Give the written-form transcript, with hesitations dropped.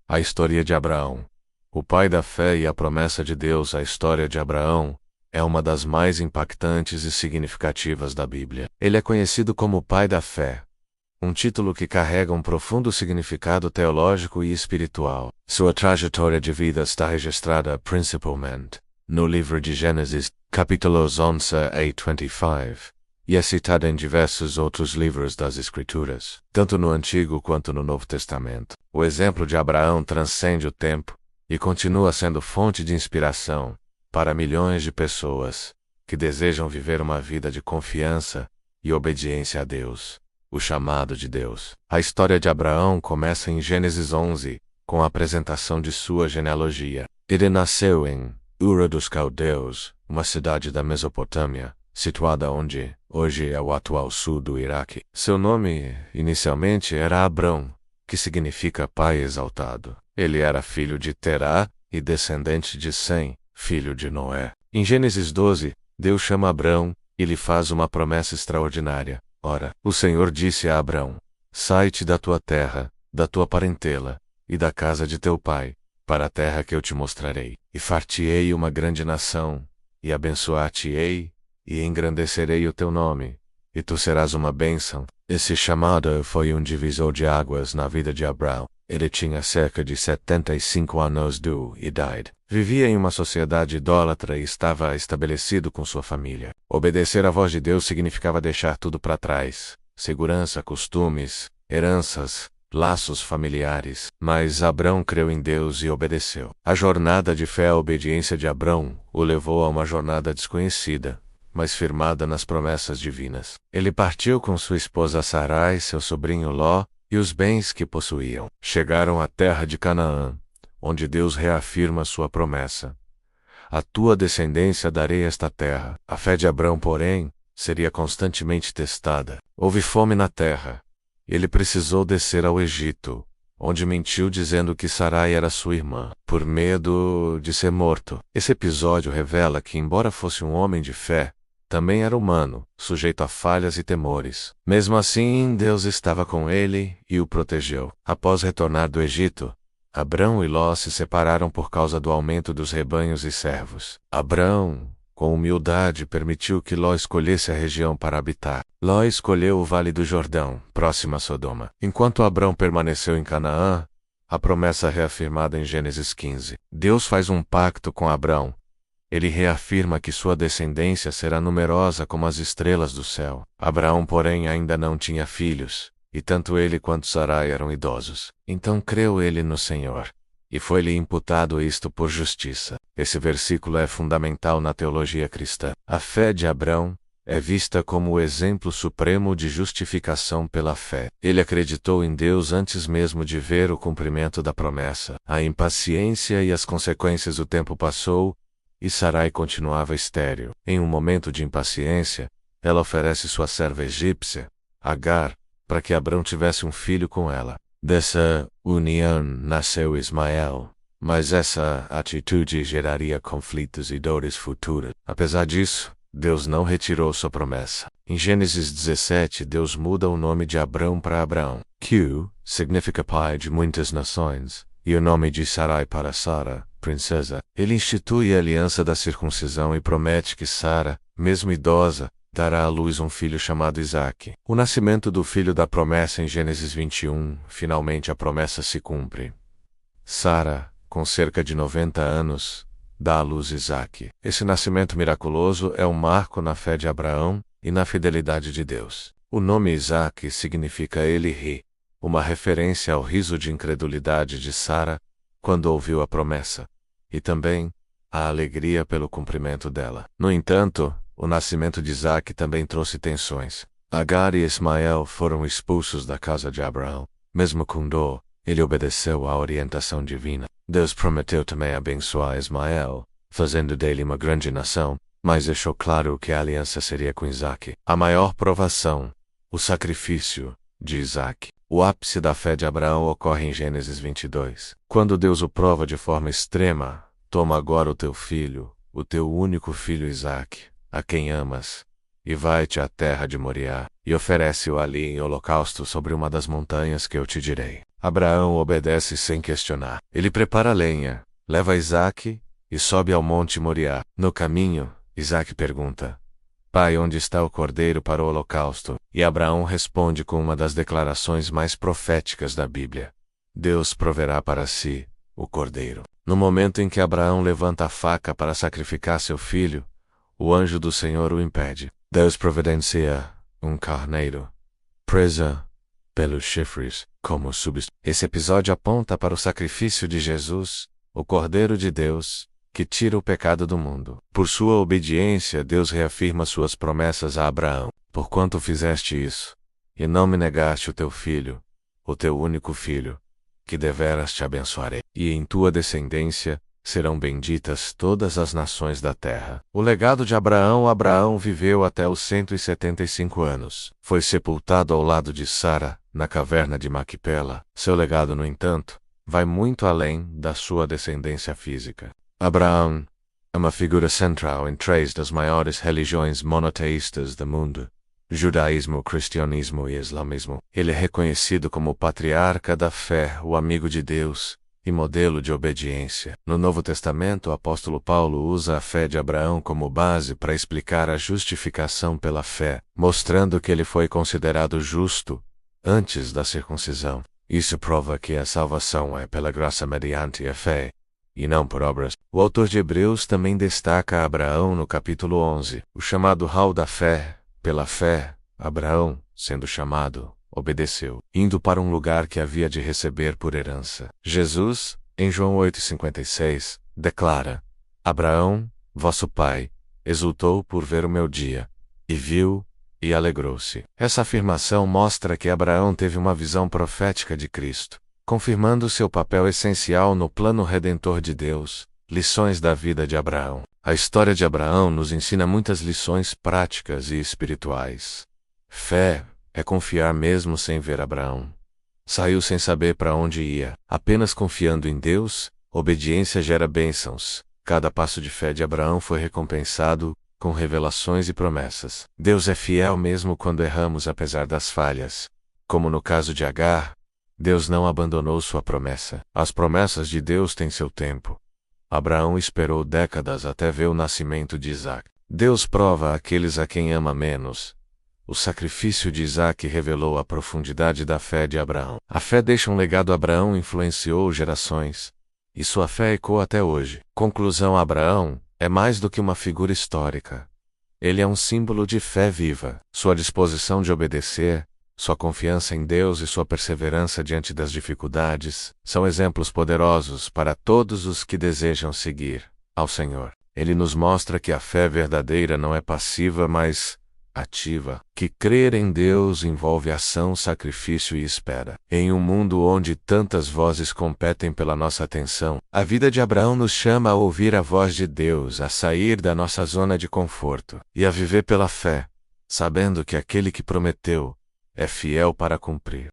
A história de Abraão. O pai da fé e a promessa de Deus. A história de Abraão é uma das mais impactantes e significativas da Bíblia. Ele é conhecido como o pai da fé, um título que carrega um profundo significado teológico e espiritual. Sua trajetória de vida está registrada principalmente no livro de Gênesis, capítulos 11 a 25, e é citada em diversos outros livros das Escrituras, tanto no Antigo quanto no Novo Testamento. O exemplo de Abraão transcende o tempo e continua sendo fonte de inspiração para milhões de pessoas que desejam viver uma vida de confiança e obediência a Deus, o chamado de Deus. A história de Abraão começa em Gênesis 11, com a apresentação de sua genealogia. Ele nasceu em Ur dos Caldeus, uma cidade da Mesopotâmia, situada onde hoje é o atual sul do Iraque. Seu nome, inicialmente, era Abrão, que significa pai exaltado. Ele era filho de Terá e descendente de Sem, filho de Noé. Em Gênesis 12, Deus chama Abrão e lhe faz uma promessa extraordinária. Ora, o Senhor disse a Abrão: sai-te da tua terra, da tua parentela, e da casa de teu pai, para a terra que eu te mostrarei. E far-te-ei uma grande nação, e abençoar-te-ei, e engrandecerei o teu nome, e tu serás uma bênção. Esse chamado foi um divisor de águas na vida de Abrão. Ele tinha cerca de 75 anos de idade. Vivia em uma sociedade idólatra e estava estabelecido com sua família. Obedecer à voz de Deus significava deixar tudo para trás: segurança, costumes, heranças, laços familiares. Mas Abrão creu em Deus e obedeceu. A jornada de fé e obediência de Abrão o levou a uma jornada desconhecida, mas firmada nas promessas divinas. Ele partiu com sua esposa Sarai, seu sobrinho Ló, e os bens que possuíam. Chegaram à terra de Canaã, onde Deus reafirma sua promessa: a tua descendência darei esta terra. A fé de Abrão, porém, seria constantemente testada. Houve fome na terra. Ele precisou descer ao Egito, onde mentiu dizendo que Sarai era sua irmã, por medo de ser morto. Esse episódio revela que, embora fosse um homem de fé, também era humano, sujeito a falhas e temores. Mesmo assim, Deus estava com ele e o protegeu. Após retornar do Egito, Abrão e Ló se separaram por causa do aumento dos rebanhos e servos. Abrão, com humildade, permitiu que Ló escolhesse a região para habitar. Ló escolheu o Vale do Jordão, próximo a Sodoma. Enquanto Abrão permaneceu em Canaã, a promessa reafirmada em Gênesis 15. Deus faz um pacto com Abrão. Ele reafirma que sua descendência será numerosa como as estrelas do céu. Abraão, porém, ainda não tinha filhos, e tanto ele quanto Sarai eram idosos. Então creu ele no Senhor, e foi-lhe imputado isto por justiça. Esse versículo é fundamental na teologia cristã. A fé de Abrão é vista como o exemplo supremo de justificação pela fé. Ele acreditou em Deus antes mesmo de ver o cumprimento da promessa. A impaciência e as consequências do tempo passou, e Sarai continuava estéril. Em um momento de impaciência, ela oferece sua serva egípcia, Agar, para que Abrão tivesse um filho com ela. Dessa união nasceu Ismael, mas essa atitude geraria conflitos e dores futuras. Apesar disso, Deus não retirou sua promessa. Em Gênesis 17, Deus muda o nome de Abrão para Abraão, que significa pai de muitas nações, e o nome de Sarai para Sara, princesa. Ele institui a aliança da circuncisão e promete que Sara, mesmo idosa, dará à luz um filho chamado Isaque. O nascimento do filho da promessa em Gênesis 21, finalmente a promessa se cumpre. Sara, com cerca de 90 anos, dá à luz Isaque. Esse nascimento miraculoso é um marco na fé de Abraão e na fidelidade de Deus. O nome Isaque significa ele ri, uma referência ao riso de incredulidade de Sara quando ouviu a promessa, e também a alegria pelo cumprimento dela. No entanto, o nascimento de Isaque também trouxe tensões. Agar e Ismael foram expulsos da casa de Abraão. Mesmo com dor, ele obedeceu à orientação divina. Deus prometeu também abençoar Ismael, fazendo dele uma grande nação, mas deixou claro que a aliança seria com Isaque. A maior provação, o sacrifício de Isaque. O ápice da fé de Abraão ocorre em Gênesis 22. Quando Deus o prova de forma extrema: toma agora o teu filho, o teu único filho Isaque, a quem amas, e vai-te à terra de Moriá, e oferece-o ali em holocausto sobre uma das montanhas que eu te direi. Abraão obedece sem questionar. Ele prepara a lenha, leva Isaque e sobe ao Monte Moriá. No caminho, Isaque pergunta: Pai, onde está o cordeiro para o holocausto? E Abraão responde com uma das declarações mais proféticas da Bíblia: Deus proverá para si o cordeiro. No momento em que Abraão levanta a faca para sacrificar seu filho, o anjo do Senhor o impede. Deus providencia um carneiro, presa pelos chifres, como substituto. Esse episódio aponta para o sacrifício de Jesus, o Cordeiro de Deus, que tira o pecado do mundo. Por sua obediência, Deus reafirma suas promessas a Abraão. Porquanto fizeste isso, e não me negaste o teu filho, o teu único filho, que deveras te abençoarei, e em tua descendência serão benditas todas as nações da terra. O legado de Abraão: Abraão viveu até os 175 anos. Foi sepultado ao lado de Sara, na caverna de Maquipela. Seu legado, no entanto, vai muito além da sua descendência física. Abraão é uma figura central em 3 das maiores religiões monoteístas do mundo: judaísmo, cristianismo e islamismo. Ele é reconhecido como o patriarca da fé, o amigo de Deus e modelo de obediência. No Novo Testamento, o apóstolo Paulo usa a fé de Abraão como base para explicar a justificação pela fé, mostrando que ele foi considerado justo antes da circuncisão. Isso prova que a salvação é pela graça mediante a fé, e não por obras. O autor de Hebreus também destaca Abraão no capítulo 11, o chamado hall da fé. Pela fé, Abraão, sendo chamado, obedeceu, indo para um lugar que havia de receber por herança. Jesus, em João 8,56, declara: Abraão, vosso pai, exultou por ver o meu dia, e viu, e alegrou-se. Essa afirmação mostra que Abraão teve uma visão profética de Cristo, confirmando seu papel essencial no plano redentor de Deus. Lições da vida de Abraão. A história de Abraão nos ensina muitas lições práticas e espirituais. Fé é confiar mesmo sem ver. Abraão saiu sem saber para onde ia, apenas confiando em Deus. Obediência gera bênçãos. Cada passo de fé de Abraão foi recompensado com revelações e promessas. Deus é fiel mesmo quando erramos, apesar das falhas. Como no caso de Agar, Deus não abandonou sua promessa. As promessas de Deus têm seu tempo. Abraão esperou décadas até ver o nascimento de Isaque. Deus prova aqueles a quem ama menos. O sacrifício de Isaque revelou a profundidade da fé de Abraão. A fé deixa um legado. Abraão influenciou gerações, e sua fé ecoa até hoje. Conclusão: Abraão é mais do que uma figura histórica. Ele é um símbolo de fé viva. Sua disposição de obedecer, sua confiança em Deus e sua perseverança diante das dificuldades são exemplos poderosos para todos os que desejam seguir ao Senhor. Ele nos mostra que a fé verdadeira não é passiva, mas ativa, que crer em Deus envolve ação, sacrifício e espera. Em um mundo onde tantas vozes competem pela nossa atenção, a vida de Abraão nos chama a ouvir a voz de Deus, a sair da nossa zona de conforto e a viver pela fé, sabendo que aquele que prometeu é fiel para cumprir.